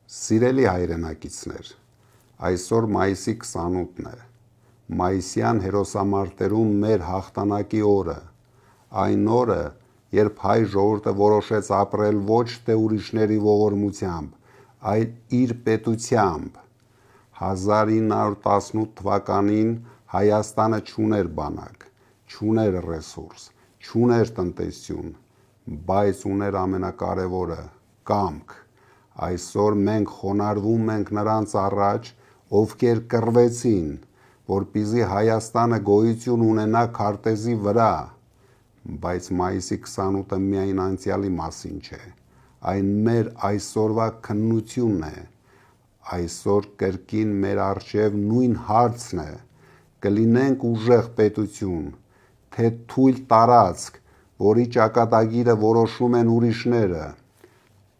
Սիրելի հայրենակիցներ, այսօր մայիսի 28-ն է, մայիսյան հերոսամարտերում մեր հաղթանակի օրը, այն օրը, երբ հայ ժողովուրդը որոշեց ապրել ոչ թե ուրիշների ողորմությամբ, այլ իր պետությամբ։ 1918 թվականին Հայաստանը չուներ բանակ, չուներ ռեսուրս, չուներ տնտեսություն, բայց ուներ ամենակարևորը՝ կամք։ Այսօր մենք խոնարհվում ենք նրանց առաջ, ովքեր կռվեցին, որպեսզի Հայաստանը գոյություն ունենա քարտեզի վրա, բայց մայիսի 28-ը միայն անցյալի մասին չէ, այն մեր այսօրվա քննությունն է։ Այսօր կրկին մեր առջև նույն հարցն է՝ կլինենք ուժեղ պետություն, թե թույլ տարածք, որի ճակատագիրը որոշում են ուրիշները։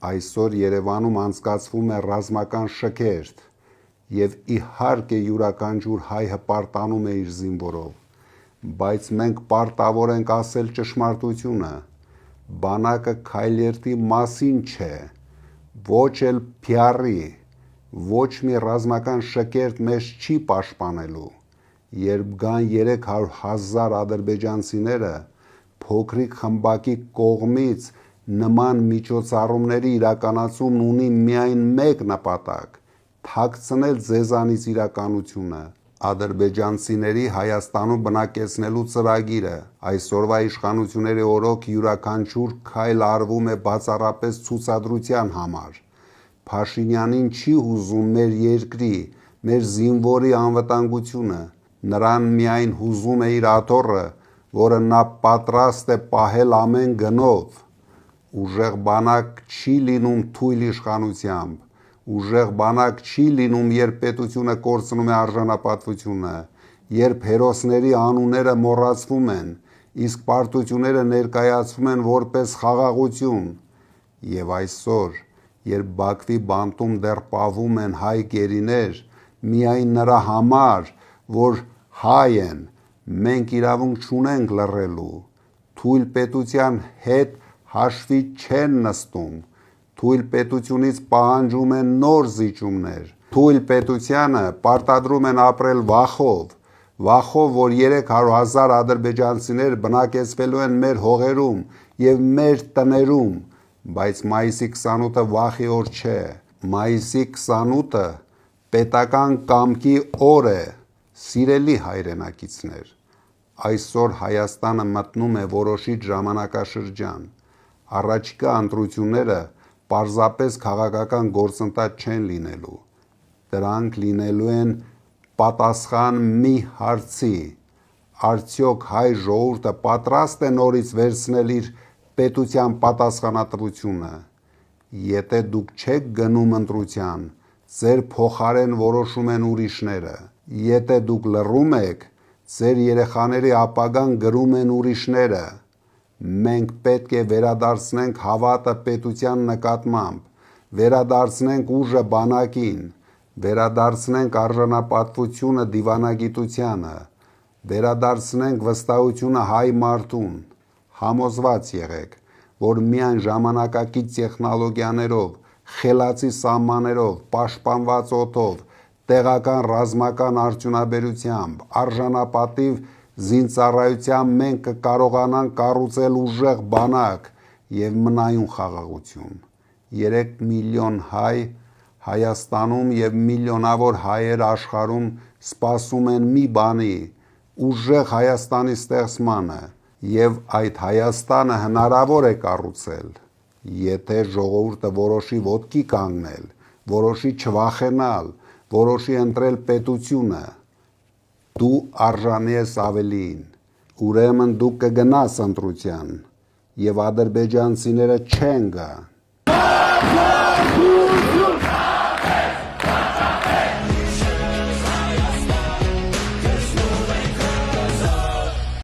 Այսօր Երևանում անցկացվում է ռազմական շքերթ, և իհարկե յուրաքանչյուր հայ հպարտանում է իր զինվորով, բայց մենք պարտավոր ենք ասել ճշմարտությունը։ Բանակը քայլերթի մասին չէ, ոչ էլ PR-ի, ոչ մի ռազմական շքերթ մեզ չի պաշտպանելու։ Երբ գան 300,000 ադրբեջանցիները, փոքրիկ խմբակի կողմից նման միջոցառումների իրականացումն ունի միայն մեկ նպատակ՝ թաքցնել ձեզանից իրականությունը։ Ադրբեջանցիների Հայաստանում բնակեցնելու ծրագիրը այսօրվա իշխանությունների օրոք յուրաքանչյուր քայլ արվում է բացառապես ցուցադրության համար։ Փաշինյանին չի հուզում մեր երկրի, մեր զինվորի անվտանգությունը, նրան միայն հուզում է իր աթոռը, որը նա պատրաստ է պահել ամեն գնով։ Ուժեղ բանակ չի լինում թույլ իշխանությամբ, ուժեղ բանակ չի լինում, երբ պետությունը կորցնում է արժանապատվությունը, երբ հերոսների անունները մոռացվում են, իսկ պարտությունները ներկայացվում են որպես խաղաղություն։ Եվ այսօր, երբ Բաքվի բանտում դեռ պահվում են հայ գերիներ, միայն նրա համար, որ հայ են, մենք իրավունք չունենք լռելու։ Թույլ պետության հետ հաշվի չեն նստում, թույլ պետությունից պահանջում են նոր զիջումներ, թույլ պետությանը պարտադրում են ապրել վախով, որ 300,000 ադրբեջանցիներ բնակեցվելու են մեր հողերում և մեր տներում, բայց մայիսի 28-ը վախի օր չէ, մայիսի 28-ը պետական կամքի օր է։ Սիրելի հայրենակիցներ, այսօր Հայաստանը մտնում է որոշիչ ժամանակաշրջան։ Առաջիկա ընտրությունները պարզապես քաղաքական գործընթաց չեն լինելու, դրանք լինելու են պատասխան մի հարցի՝ արդյոք հայ ժողովուրդը պատրաստ է նորից վերցնել իր պետության պատասխանատվությունը։ Եթե դուք չեք գնում ընտրության, ձեր փոխարեն որոշում են ուրիշները։ Եթե դուք լռում եք, ձեր երեխաների ապագան գրում են ուրիշները։ Մենք պետք է վերադարձնենք հավատը պետության նկատմամբ, վերադարձնենք ուժը բանակին, վերադարձնենք արժանապատվությունը դիվանագիտությանը, վերադարձնենք վստահությունը հայ մարդուն։ Համոզված եղեք, որ միայն ժամանակակից տեխնոլոգիաներով, խելացի սահմաններով, պաշտպանված օդով, տեղական ռազմական արդյունաբերությամբ, արժանապատիվ զինծառայությամբ մենք կկարողանանք կառուցել ուժեղ բանակ և մնայուն խաղաղություն։ 3 միլիոն հայ Հայաստանում և միլիոնավոր հայեր աշխարհում սպասում են մի բանի՝ ուժեղ Հայաստանի ստեղծմանը, և այդ Հայաստանը հնարավոր է կառուցել, եթե ժողովուրդը որոշի ոտքի կանգնել, որոշի չվախենալ, որոշի ընտրել պետությունը։ Դու արժանի ես ավելիին, ուրեմն դու կգնաս ընտրության, և ադրբեջանցիները չեն գա։